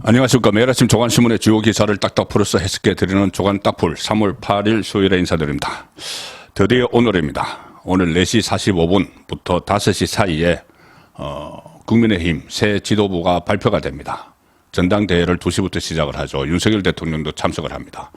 안녕하십니까. 매일 아침 조간신문의 주요 기사를 딱딱 풀어서 해석해 드리는 조간 딱풀 3월 8일 수요일에 인사드립니다. 드디어 오늘입니다. 오늘 4시 45분부터 5시 사이에 국민의힘 새 지도부가 발표가 됩니다. 전당대회를 2시부터 시작을 하죠. 윤석열 대통령도 참석을 합니다.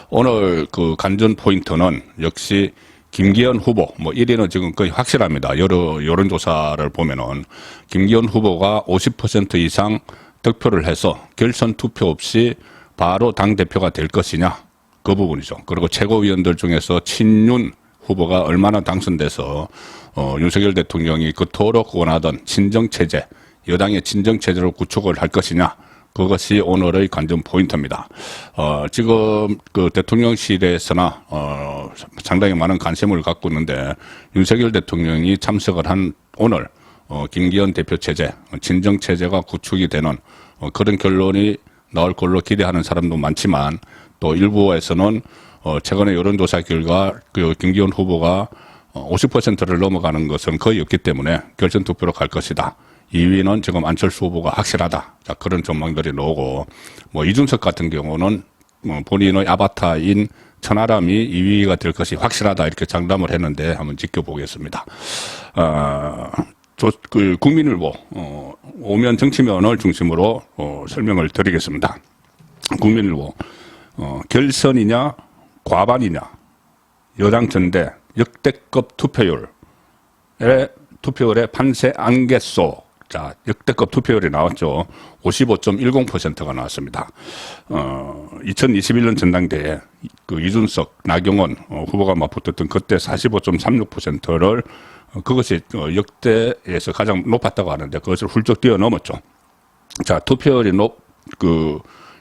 오늘 그 관전 포인트는 역시 김기현 후보, 1위는 지금 거의 확실합니다. 여러 여론조사를 보면은 김기현 후보가 50% 이상 득표를 해서 결선 투표 없이 바로 당대표가 될 것이냐, 그 부분이죠. 그리고 최고위원들 중에서 친윤 후보가 얼마나 당선돼서 윤석열 대통령이 그토록 원하던 친정체제, 여당의 친정체제로 구축을 할 것이냐, 그것이 오늘의 관전 포인트입니다. 지금 그 대통령실에서나 상당히 많은 관심을 갖고 있는데, 윤석열 대통령이 참석을 한 오늘 김기현 대표 체제, 친정 체제가 구축이 되는 그런 결론이 나올 걸로 기대하는 사람도 많지만, 또 일부에서는 최근의 여론조사 결과 그 김기현 후보가 50%를 넘어가는 것은 거의 없기 때문에 결선 투표로 갈 것이다. 2위는 지금 안철수 후보가 확실하다. 자, 그런 전망들이 나오고, 이준석 같은 경우는 본인의 아바타인 천하람이 2위가 될 것이 확실하다, 이렇게 장담을 했는데 한번 지켜보겠습니다. 그 국민일보 오면 정치면을 중심으로 설명을 드리겠습니다. 국민일보 결선이냐 과반이냐 여당 전대 역대급 투표율의 판세 안개소. 자, 역대급 투표율이 나왔죠. 55.10%가 나왔습니다. 2021년 전당대회 그 이준석, 나경원 후보가 맞붙었던 그때 45.36%를 그것이 역대에서 가장 높았다고 하는데 그것을 훌쩍 뛰어넘었죠. 자, 투표율이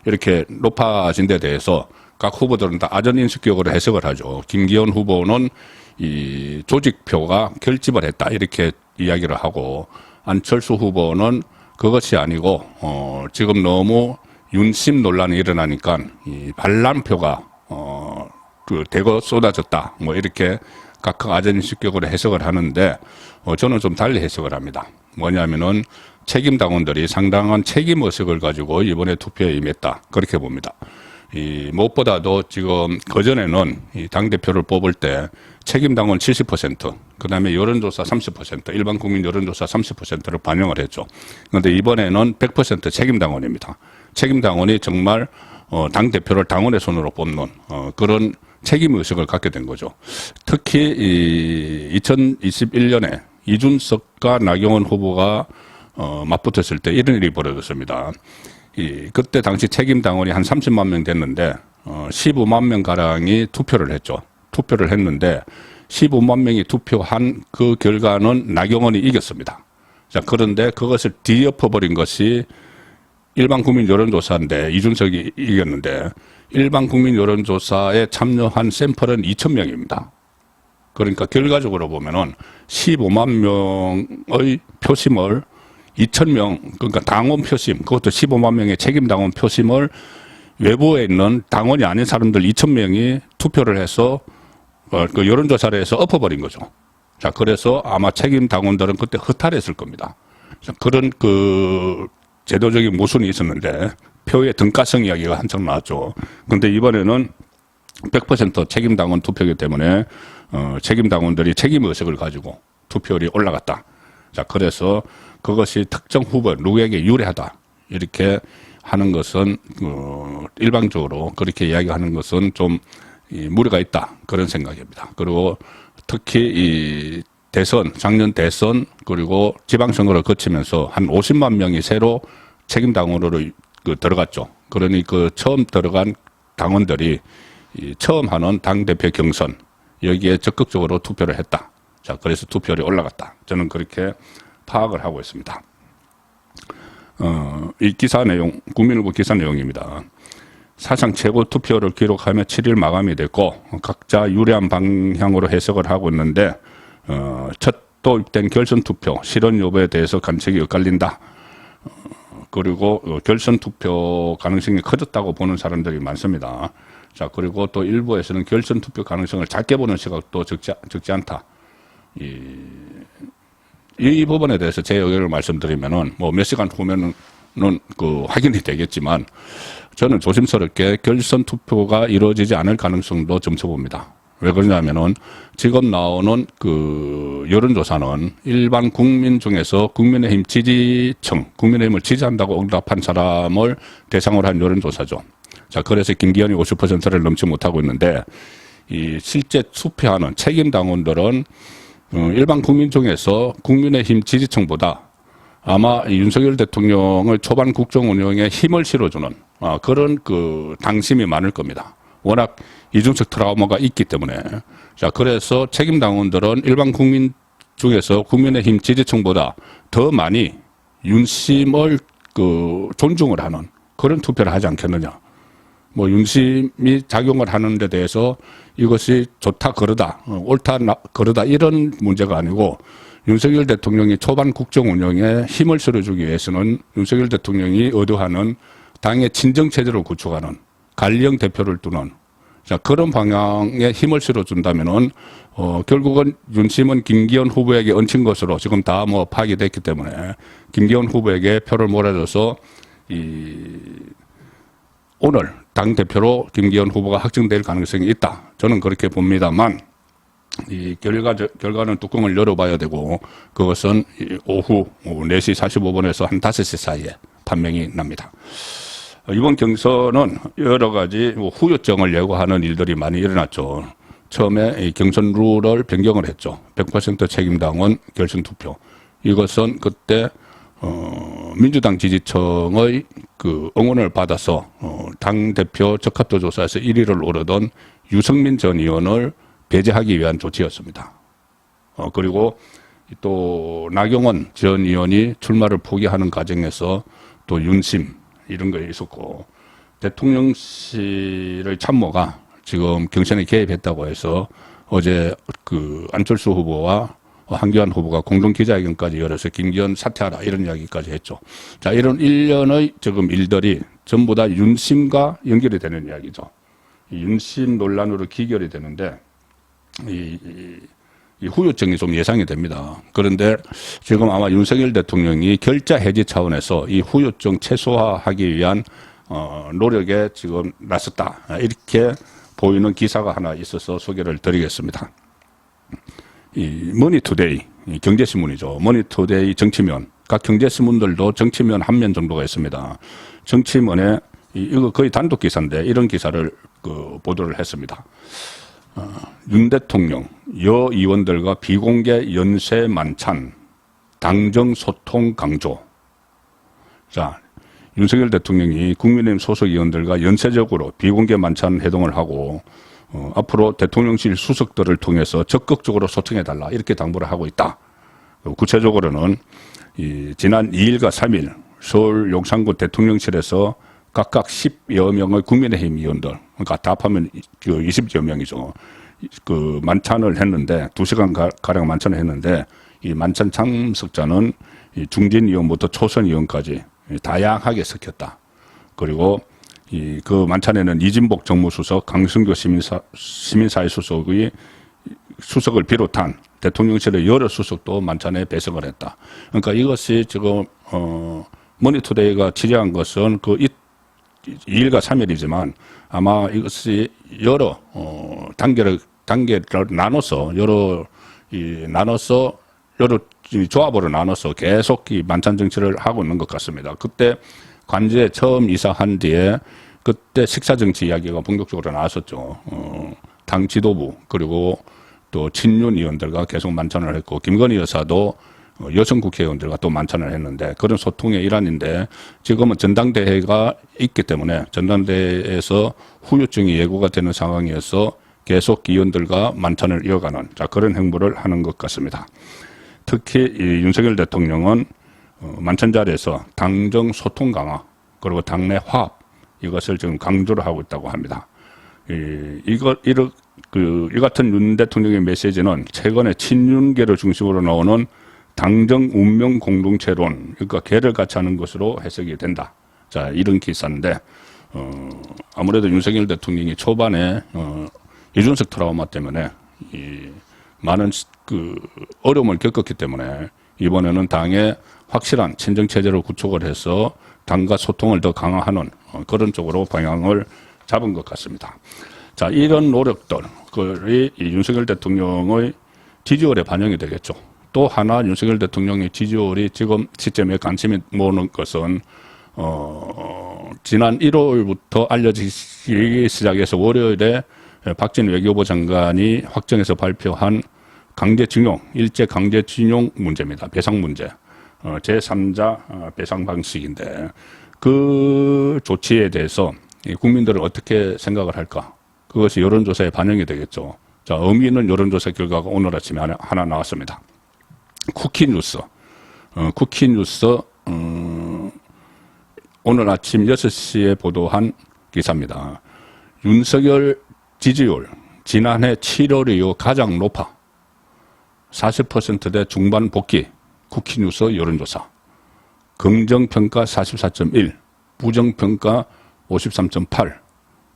이렇게 높아진 데 대해서 각 후보들은 다 아전인수격으로 해석을 하죠. 김기현 후보는 이 조직표가 결집을 했다, 이렇게 이야기를 하고, 안철수 후보는 그것이 아니고 지금 너무 윤심 논란이 일어나니까 이 반란표가 대거 쏟아졌다, 이렇게 각각 아전인수격으로 해석을 하는데, 저는 좀 달리 해석을 합니다. 뭐냐면은 책임 당원들이 상당한 책임 의식을 가지고 이번에 투표에 임했다, 그렇게 봅니다. 무엇보다도 지금 그전에는 이 당대표를 뽑을 때 책임 당원 70%, 그 다음에 여론조사 30%, 일반 국민 여론조사 30%를 반영을 했죠. 그런데 이번에는 100% 책임 당원입니다. 책임 당원이 정말 당대표를 당원의 손으로 뽑는 그런 책임 의식을 갖게 된 거죠. 특히 2021년에 이준석과 나경원 후보가 맞붙었을 때 이런 일이 벌어졌습니다. 그때 당시 책임 당원이 한 30만 명 됐는데 15만 명 가량이 투표를 했죠. 투표를 했는데 15만 명이 투표한 그 결과는 나경원이 이겼습니다. 자, 그런데 그것을 뒤엎어버린 것이 일반 국민 여론조사인데 이준석이 이겼는데, 일반 국민 여론조사에 참여한 샘플은 2,000명입니다. 그러니까 결과적으로 보면은 15만 명의 표심을 2,000명, 그러니까 당원 표심, 그것도 15만 명의 책임 당원 표심을 외부에 있는 당원이 아닌 사람들 2,000명이 투표를 해서 그 여론조사를 해서 엎어버린 거죠. 자, 그래서 아마 책임 당원들은 그때 허탈했을 겁니다. 자, 그런 그 제도적인 모순이 있었는데 표의 등가성 이야기가 한창 나왔죠. 근데 이번에는 100% 책임 당원 투표이기 때문에 책임 당원들이 책임 의식을 가지고 투표율이 올라갔다. 자, 그래서 그것이 특정 후보 누구에게 유리하다, 이렇게 하는 것은 일방적으로 그렇게 이야기하는 것은 좀 무리가 있다, 그런 생각입니다. 그리고 특히 이 대선, 작년 대선 그리고 지방선거를 거치면서 한 50만 명이 새로 책임 당원으로 들어갔죠. 그러니 그 처음 들어간 당원들이 처음 하는 당대표 경선, 여기에 적극적으로 투표를 했다. 자, 그래서 투표율이 올라갔다. 저는 그렇게 파악을 하고 있습니다. 이 기사 내용, 국민일보 기사 내용입니다. 사상 최고 투표를 기록하며 7일 마감이 됐고, 각자 유리한 방향으로 해석을 하고 있는데, 첫 도입된 결선 투표 실현 여부에 대해서 관측이 엇갈린다. 그리고 결선 투표 가능성이 커졌다고 보는 사람들이 많습니다. 자, 그리고 또 일부에서는 결선 투표 가능성을 작게 보는 시각도 적지 않다. 이 부분에 대해서 제 의견을 말씀드리면은 몇 시간 후면은 그 확인이 되겠지만 저는 조심스럽게 결선 투표가 이루어지지 않을 가능성도 점쳐봅니다. 왜 그러냐면은 지금 나오는 그 여론조사는 일반 국민 중에서 국민의힘 지지층, 국민의힘을 지지한다고 응답한 사람을 대상으로 한 여론조사죠. 자, 그래서 김기현이 50%를 넘지 못하고 있는데 이 실제 투표하는 책임 당원들은 일반 국민 중에서 국민의힘 지지층보다 아마 윤석열 대통령을 초반 국정 운영에 힘을 실어주는 그런 그 당심이 많을 겁니다. 워낙 이중적 트라우마가 있기 때문에. 자, 그래서 책임 당원들은 일반 국민 중에서 국민의힘 지지층보다 더 많이 윤심을 그 존중을 하는 그런 투표를 하지 않겠느냐. 뭐 윤심이 작용을 하는 데 대해서 이것이 좋다 그러다 옳다 그러다 이런 문제가 아니고 윤석열 대통령이 초반 국정 운영에 힘을 실어주기 위해서는 윤석열 대통령이 의도하는 당의 친정체제를 구축하는 관리형 대표를 두는 자, 그런 방향에 힘을 실어준다면은, 결국은 윤심은 김기현 후보에게 얹힌 것으로 지금 다 뭐 파악이 됐기 때문에 김기현 후보에게 표를 몰아줘서 오늘 당대표로 김기현 후보가 확정될 가능성이 있다. 저는 그렇게 봅니다만, 이 결과는 뚜껑을 열어봐야 되고, 그것은 오후 4시 45분에서 한 5시 사이에 판명이 납니다. 이번 경선은 여러 가지 후유증을 예고하는 일들이 많이 일어났죠. 처음에 경선 룰을 변경을 했죠. 100% 책임당원 결선투표. 이것은 그때 민주당 지지층의 그 응원을 받아서 당대표 적합도 조사에서 1위를 오르던 유승민 전 의원을 배제하기 위한 조치였습니다. 그리고 또 나경원 전 의원이 출마를 포기하는 과정에서 또 윤심 이런 거 있었고 대통령실의 참모가 지금 경선에 개입했다고 해서 어제 그 안철수 후보와 한교안 후보가 공동 기자회견까지 열어서 김기현 사퇴하라 이런 이야기까지 했죠. 자, 이런 일련의 지금 일들이 전부 다 윤심과 연결이 되는 이야기죠. 이 윤심 논란으로 기결이 되는데 이 후유증이 좀 예상이 됩니다. 그런데 지금 아마 윤석열 대통령이 결자 해지 차원에서 이 후유증 최소화하기 위한 노력에 지금 나섰다. 이렇게 보이는 기사가 하나 있어서 소개를 드리겠습니다. 이 머니투데이 경제신문이죠. 머니투데이 정치면 각 경제신문들도 정치면 한 면 정도가 있습니다. 정치면에 이거 거의 단독 기사인데 이런 기사를 그 보도를 했습니다. 윤 대통령 여 의원들과 비공개 연쇄 만찬 당정 소통 강조. 자, 윤석열 대통령이 국민의힘 소속 의원들과 연쇄적으로 비공개 만찬 회동을 하고 앞으로 대통령실 수석들을 통해서 적극적으로 소통해달라 이렇게 당부를 하고 있다. 구체적으로는 지난 2일과 3일 서울 용산구 대통령실에서 각각 10여 명의 국민의힘 의원들, 그러니까 다 합하면 20여 명이죠. 그 만찬을 했는데 2시간 가량 만찬을 했는데 이 만찬 참석자는 중진 의원부터 초선 의원까지 다양하게 섞였다. 그리고 그 만찬에는 이진복 정무수석, 강승규 시민사회 수석을 비롯한 대통령실의 여러 수석도 만찬에 배석을 했다. 그러니까 이것이 지금 머니투데이가 취재한 것은 그 2일과 3일이지만 아마 이것이 여러 단계를 나눠서 여러 조합으로 나눠서 계속 이 만찬 정치를 하고 있는 것 같습니다. 그때 관저에 처음 이사한 뒤에 그때 식사 정치 이야기가 본격적으로 나왔었죠. 당 지도부 그리고 또 친윤 의원들과 계속 만찬을 했고 김건희 여사도 여성 국회의원들과 또 만찬을 했는데 그런 소통의 일환인데 지금은 전당대회가 있기 때문에 전당대회에서 후유증이 예고가 되는 상황이어서 계속 의원들과 만찬을 이어가는 그런 행보를 하는 것 같습니다. 특히 이 윤석열 대통령은 만찬 자리에서 당정 소통 강화 그리고 당내 화합 이것을 지금 강조를 하고 있다고 합니다. 이 같은 윤 대통령의 메시지는 최근에 친윤계를 중심으로 나오는 당정 운명 공동체론, 그러니까 개를 같이 하는 것으로 해석이 된다. 자, 이런 기사인데, 아무래도 윤석열 대통령이 초반에, 이준석 트라우마 때문에, 많은 어려움을 겪었기 때문에, 이번에는 당의 확실한 친정체제를 구축을 해서 당과 소통을 더 강화하는 그런 쪽으로 방향을 잡은 것 같습니다. 자, 이런 노력들이 윤석열 대통령의 지지율에 반영이 되겠죠. 또 하나 윤석열 대통령의 지지율이 지금 시점에 관심이 모으는 것은 지난 1월부터 알려지기 시작해서 월요일에 박진 외교부 장관이 확정해서 발표한 강제징용, 일제 강제징용 문제입니다. 배상 문제. 제3자 배상 방식인데 그 조치에 대해서 국민들은 어떻게 생각을 할까? 그것이 여론조사에 반영이 되겠죠. 자, 의미 있는 여론조사 결과가 오늘 아침에 하나 나왔습니다. 쿠키뉴스. 쿠키뉴스 오늘 아침 6시에 보도한 기사입니다. 윤석열 지지율 지난해 7월 이후 가장 높아 40%대 중반 복귀. 쿠키뉴스 여론조사. 긍정평가 44.1, 부정평가 53.8.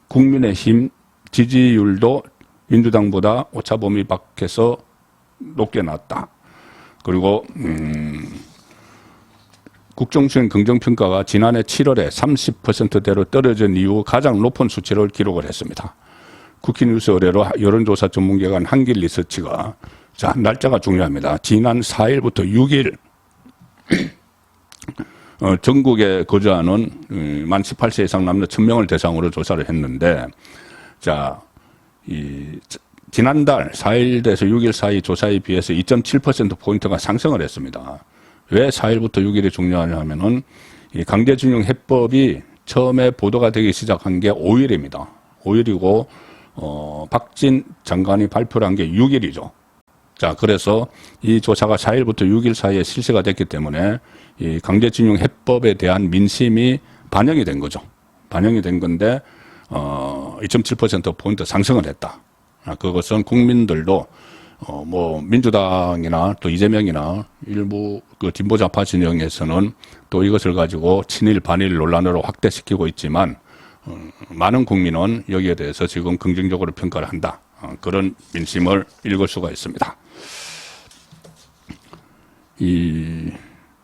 국민의힘 지지율도 민주당보다 오차범위 밖에서 높게 나왔다. 그리고 국정수행 긍정평가가 지난해 7월에 30%대로 떨어진 이후 가장 높은 수치를 기록을 했습니다. 쿠키뉴스 의뢰로 여론조사 전문기관 한길리서치가 자, 날짜가 중요합니다. 지난 4일부터 6일 전국에 거주하는 만 18세 이상 남녀 1000명을 대상으로 조사를 했는데 자, 지난달 4일에서 6일 사이 조사에 비해서 2.7%포인트가 상승을 했습니다. 왜 4일부터 6일이 중요하냐 하면은 이 강제징용 해법이 처음에 보도가 되기 시작한 게 5일입니다. 5일이고, 박진 장관이 발표를 한 게 6일이죠. 자, 그래서 이 조사가 4일부터 6일 사이에 실시가 됐기 때문에 이 강제징용 해법에 대한 민심이 반영이 된 거죠. 반영이 된 건데, 2.7%포인트 상승을 했다. 그것은 국민들도, 민주당이나 또 이재명이나 일부 그 진보좌파 진영에서는 또 이것을 가지고 친일, 반일 논란으로 확대시키고 있지만, 많은 국민은 여기에 대해서 지금 긍정적으로 평가를 한다. 그런 민심을 읽을 수가 있습니다.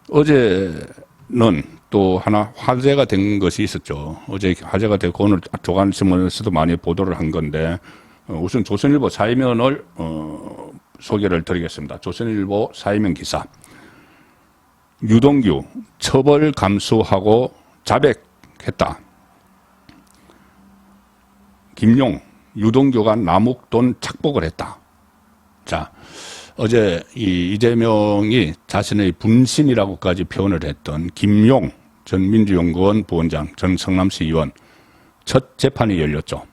어제는 또 하나 화제가 된 것이 있었죠. 어제 화제가 되고 오늘 조간신문에서도 많이 보도를 한 건데 우선 조선일보 사이면을 소개를 드리겠습니다. 조선일보 사이면 기사. 유동규 처벌 감수하고 자백했다. 김용 유동규가 남욱돈 착복을 했다. 자, 어제 이재명이 자신의 분신이라고까지 표현을 했던 김용 전 민주연구원 부원장, 전 성남시 의원 첫 재판이 열렸죠.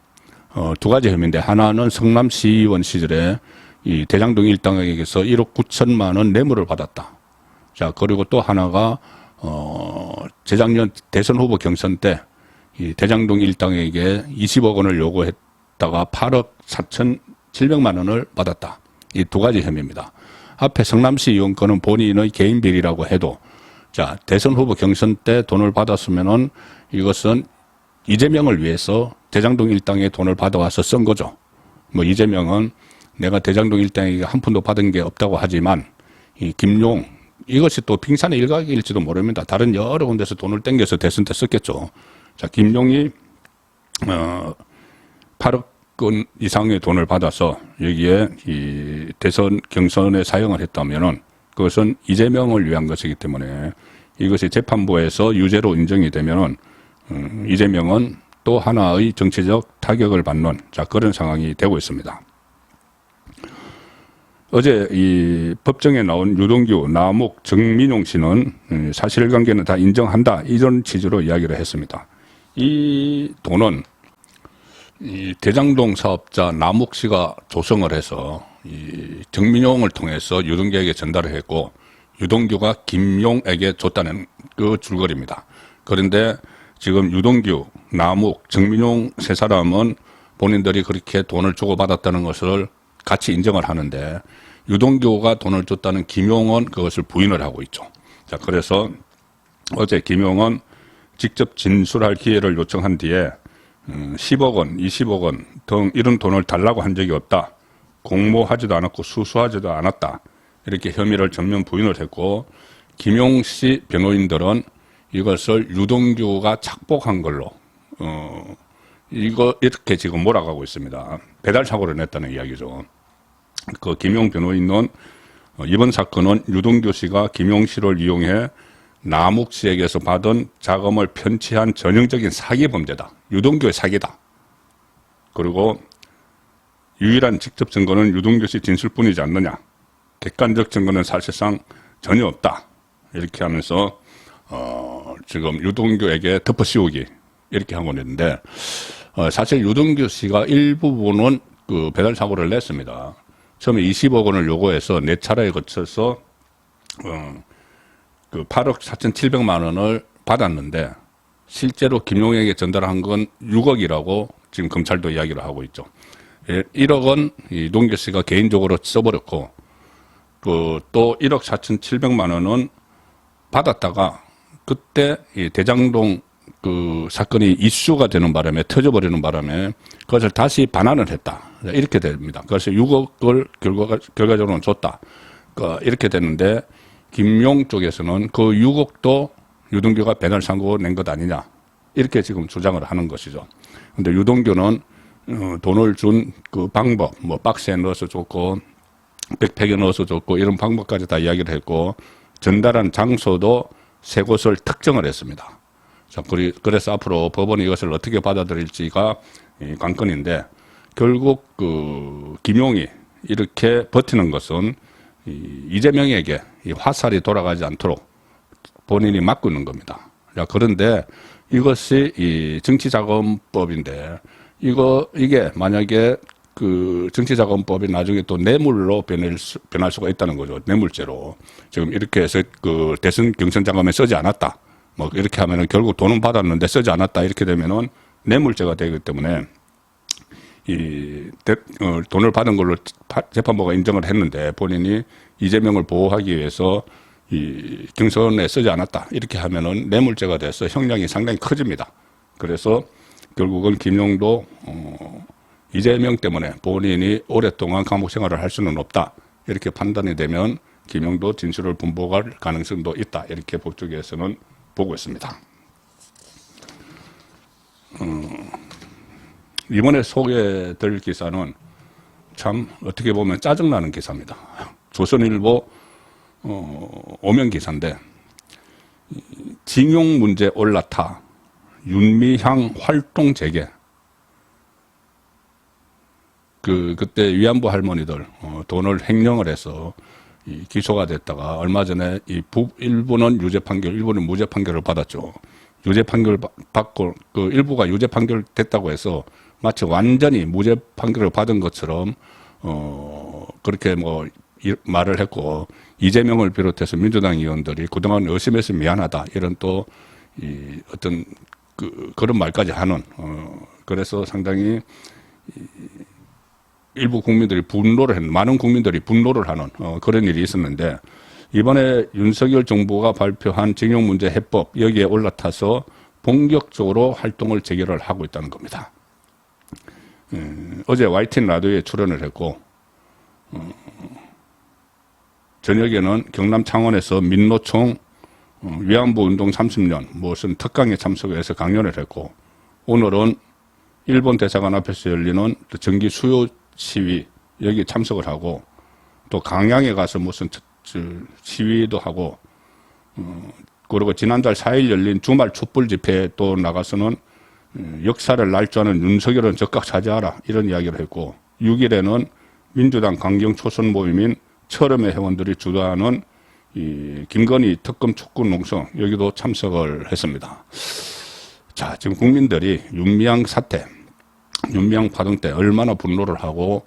두 가지 혐의인데 하나는 성남시 의원 시절에 이 대장동 일당에게서 1억 9천만 원 뇌물을 받았다. 자, 그리고 또 하나가 재작년 대선 후보 경선 때 이 대장동 일당에게 20억 원을 요구했다가 8억 4,700만 원을 받았다. 이 두 가지 혐의입니다. 앞에 성남시 의원 거는 본인의 개인 비리라고 해도 자, 대선 후보 경선 때 돈을 받았으면은 이것은 이재명을 위해서 대장동 일당에 돈을 받아와서 쓴 거죠. 이재명은 내가 대장동 일당에게 한 푼도 받은 게 없다고 하지만 이 김용 이것이 또 빙산의 일각일지도 모릅니다. 다른 여러 군데서 돈을 땡겨서 대선 때 썼겠죠. 자, 김용이 8억 원 이상의 돈을 받아서 여기에 이 대선 경선에 사용을 했다면은 그것은 이재명을 위한 것이기 때문에 이것이 재판부에서 유죄로 인정이 되면은 이재명은 또 하나의 정치적 타격을 받는 자, 그런 상황이 되고 있습니다. 어제 이 법정에 나온 유동규, 남욱, 정민용 씨는 사실관계는 다 인정한다. 이런 취지로 이야기를 했습니다. 이 돈은 이 대장동 사업자 남욱 씨가 조성을 해서 이 정민용을 통해서 유동규에게 전달을 했고 유동규가 김용에게 줬다는 그 줄거리입니다. 그런데 지금 유동규, 남욱, 정민용 세 사람은 본인들이 그렇게 돈을 주고받았다는 것을 같이 인정을 하는데 유동규가 돈을 줬다는 김용은 그것을 부인을 하고 있죠. 자, 그래서 어제 김용은 직접 진술할 기회를 요청한 뒤에 10억 원, 20억 원 등 이런 돈을 달라고 한 적이 없다. 공모하지도 않았고 수수하지도 않았다. 이렇게 혐의를 전면 부인을 했고, 김용씨 변호인들은 이것을 유동규가 착복한 걸로 이렇게 지금 몰아가고 있습니다. 배달 사고를 냈다는 이야기죠. 그 김용 변호인은 이번 사건은 유동규 씨가 김용 씨를 이용해 남욱 씨에게서 받은 자금을 편취한 전형적인 사기 범죄다. 유동규의 사기다. 그리고 유일한 직접 증거는 유동규 씨 진술뿐이지 않느냐. 객관적 증거는 사실상 전혀 없다. 이렇게 하면서 지금 유동규에게 덮어씌우기 이렇게 하고 있는데, 사실 유동규 씨가 일부분은 그 배달 사고를 냈습니다. 처음에 20억 원을 요구해서 4차례에 거쳐서 그 8억 4,700만 원을 받았는데, 실제로 김용에게 전달한 건 6억이라고 지금 검찰도 이야기를 하고 있죠. 1억은 유동규 씨가 개인적으로 써버렸고, 또 1억 4,700만 원은 받았다가 그때 이 대장동 그 사건이 이슈가 되는 바람에, 터져버리는 바람에 그것을 다시 반환을 했다. 이렇게 됩니다. 그래서 6억을 결과적으로는 줬다. 이렇게 됐는데, 김용 쪽에서는 그 6억도 유동규가 배달 상고 낸 것 아니냐. 이렇게 지금 주장을 하는 것이죠. 근데 유동규는 돈을 준 그 방법, 뭐 박스에 넣어서 줬고, 백팩에 넣어서 줬고, 이런 방법까지 다 이야기를 했고, 전달한 장소도 세 곳을 특정을 했습니다. 자, 그래서 앞으로 법원이 이것을 어떻게 받아들일지가 관건인데, 결국 그 김용이 이렇게 버티는 것은 이재명에게 이 화살이 돌아가지 않도록 본인이 막고 있는 겁니다. 자, 그런데 이것이 이 정치자금법인데, 이게 만약에 그 정치자금법이 나중에 또 뇌물로 변할 수가 있다는 거죠. 뇌물죄로. 지금 이렇게 해서 그 대선 경선 자금에 쓰지 않았다. 뭐 이렇게 하면은 결국 돈은 받았는데 쓰지 않았다. 이렇게 되면은 뇌물죄가 되기 때문에 돈을 받은 걸로 재판부가 인정을 했는데, 본인이 이재명을 보호하기 위해서 이 경선에 쓰지 않았다. 이렇게 하면은 뇌물죄가 돼서 형량이 상당히 커집니다. 그래서 결국은 김용도 이재명 때문에 본인이 오랫동안 감옥 생활을 할 수는 없다. 이렇게 판단이 되면 김용도 진술을 분복할 가능성도 있다. 이렇게 법조계에서는 보고 있습니다. 이번에 소개될 기사는 참 어떻게 보면 짜증나는 기사입니다. 조선일보 오면 기사인데, 징용 문제 올라타 윤미향 활동 재개. 그때 위안부 할머니들 돈을 횡령을 해서 기소가 됐다가 얼마 전에 일부는 유죄 판결, 일부는 무죄 판결을 받았죠. 유죄 판결 받고 일부가 유죄 판결 됐다고 해서 마치 완전히 무죄 판결을 받은 것처럼 그렇게 뭐 말을 했고, 이재명을 비롯해서 민주당 의원들이 그동안 의심해서 미안하다, 이런 또 어떤 그런 말까지 하는 그래서 상당히 일부 국민들이 많은 국민들이 분노를 하는 그런 일이 있었는데, 이번에 윤석열 정부가 발표한 징용문제 해법, 여기에 올라타서 본격적으로 활동을 재개를 하고 있다는 겁니다. 어제 YTN 라디오에 출연을 했고, 저녁에는 경남 창원에서 민노총 위안부 운동 30년 무슨 특강에 참석해서 강연을 했고, 오늘은 일본 대사관 앞에서 열리는 정기 수요 시위, 여기 참석을 하고, 또 강양에 가서 무슨 시위도 하고, 그리고 지난달 4일 열린 주말 촛불 집회에 또 나가서는 역사를 날조하는 윤석열은 적각 차지하라, 이런 이야기를 했고, 6일에는 민주당 강경 초선 모임인 철험의 회원들이 주도하는 이 김건희 특검 촉구 농성, 여기도 참석을 했습니다. 자, 지금 국민들이 윤미향 사태, 윤미향 파동 때 얼마나 분노를 하고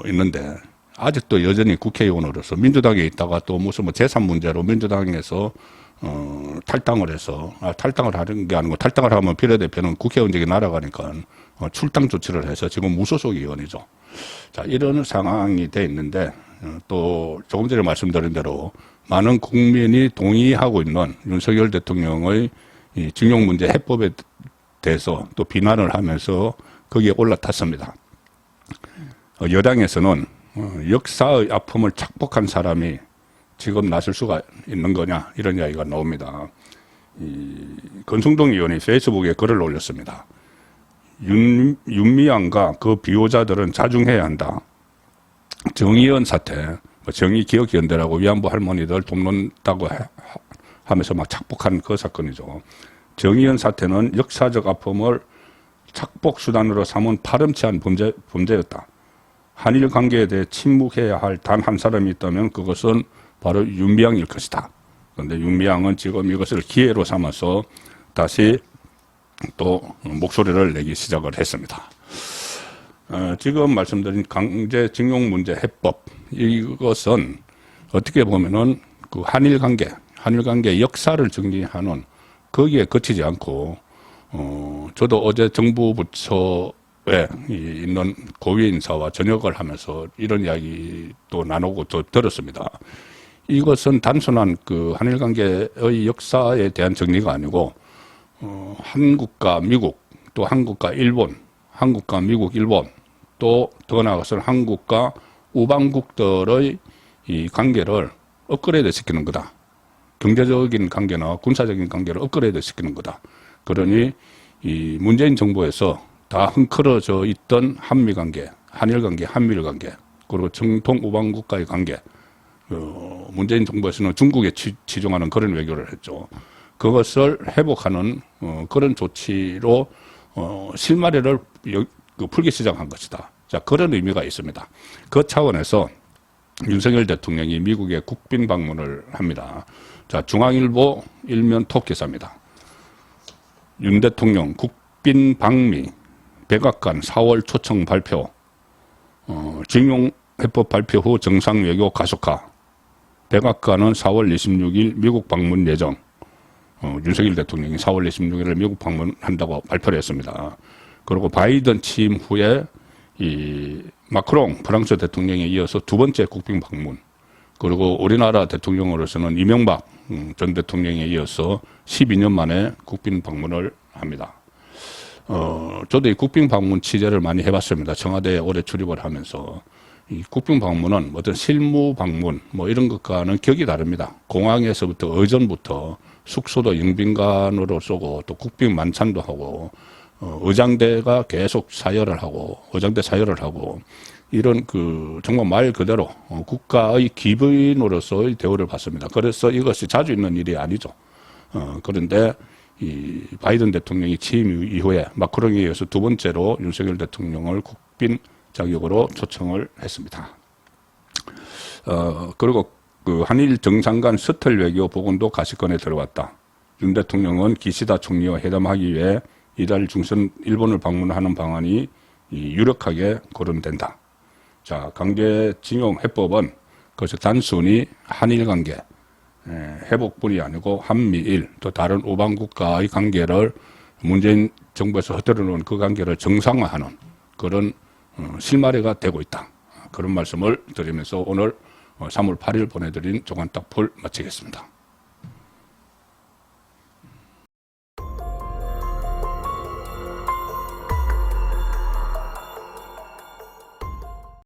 있는데, 아직도 여전히 국회의원으로서 민주당에 있다가 또 무슨 뭐 재산 문제로 민주당에서 탈당을 해서, 탈당을 하는 게 아니고, 탈당을 하면 비례대표는 국회의원직이 날아가니까 출당 조치를 해서 지금 무소속 의원이죠. 자, 이런 상황이 돼 있는데, 또 조금 전에 말씀드린 대로 많은 국민이 동의하고 있는 윤석열 대통령의 이 징용문제 해법에 대해서 또 비난을 하면서 거기에 올라탔습니다. 여당에서는 역사의 아픔을 착복한 사람이 지금 나설 수가 있는 거냐 이런 이야기가 나옵니다. 권성동 의원이 페이스북에 글을 올렸습니다. 윤미향과 그 비호자들은 자중해야 한다. 정의연 사태, 정의기억연대라고 위안부 할머니들 돕는다고 하면서 막 착복한 그 사건이죠. 정의연 사태는 역사적 아픔을 착복 수단으로 삼은 파렴치한 범죄였다. 한일 관계에 대해 침묵해야 할 단 한 사람이 있다면 그것은 바로 윤미향일 것이다. 그런데 윤미향은 지금 이것을 기회로 삼아서 다시 또 목소리를 내기 시작을 했습니다. 지금 말씀드린 강제징용 문제 해법, 이것은 어떻게 보면은 그 한일 관계 역사를 정리하는 거기에 그치지 않고, 저도 어제 정부 부처에 있는 고위 인사와 저녁을 하면서 이런 이야기도 나누고 또 들었습니다. 이것은 단순한 그 한일 관계의 역사에 대한 정리가 아니고, 한국과 미국, 또 한국과 일본, 한국과 미국, 일본, 또 더 나아가서는 한국과 우방국들의 이 관계를 업그레이드 시키는 거다. 경제적인 관계나 군사적인 관계를 업그레이드 시키는 거다. 그러니 이 문재인 정부에서 다 흥크러져 있던 한미 관계, 한일 관계, 한미일 관계, 그리고 정통 우방국과의 관계, 문재인 정부에서는 중국에 치중하는 그런 외교를 했죠. 그것을 회복하는 그런 조치로 실마리를 풀기 시작한 것이다. 자, 그런 의미가 있습니다. 그 차원에서 윤석열 대통령이 미국에 국빈 방문을 합니다. 자, 중앙일보 일면 톱기사입니다. 윤 대통령 국빈 방미, 백악관 4월 초청 발표, 징용해법 발표 후 정상 외교 가속화, 백악관은 4월 26일 미국 방문 예정. 윤석열 대통령이 4월 26일을 미국 방문한다고 발표를 했습니다. 그리고 바이든 취임 후에 이 마크롱 프랑스 대통령에 이어서 두 번째 국빈 방문, 그리고 우리나라 대통령으로서는 이명박 전 대통령에 이어서 12년 만에 국빈 방문을 합니다. 저도 이 국빈 방문 취재를 많이 해봤습니다. 청와대에 오래 출입을 하면서. 이 국빈 방문은 어떤 실무 방문 뭐 이런 것과는 격이 다릅니다. 공항에서부터 의전부터 숙소도 영빈관으로 쏘고 또 국빈 만찬도 하고, 의장대가 계속 사열을 하고, 의장대 사열을 하고, 이런 그 정말 말 그대로 국가의 기빈으로서의 대우를 받습니다. 그래서 이것이 자주 있는 일이 아니죠. 그런데 이 바이든 대통령이 취임 이후에 마크롱에 의해서 두 번째로 윤석열 대통령을 국빈 자격으로 초청을 했습니다. 그리고 그 한일 정상 간 스틀 외교 복원도 가시권에 들어왔다. 윤 대통령은 기시다 총리와 회담하기 위해 이달 중순 일본을 방문하는 방안이 유력하게 거론된다. 자, 강제징용 해법은 그것이 단순히 한일 관계 회복뿐이 아니고 한미일 또 다른 우방국가의 관계를 문재인 정부에서 허들어 놓은 그 관계를 정상화하는 그런 실마리가 되고 있다. 그런 말씀을 드리면서 오늘 3월 8일 보내드린 조간딱풀 마치겠습니다.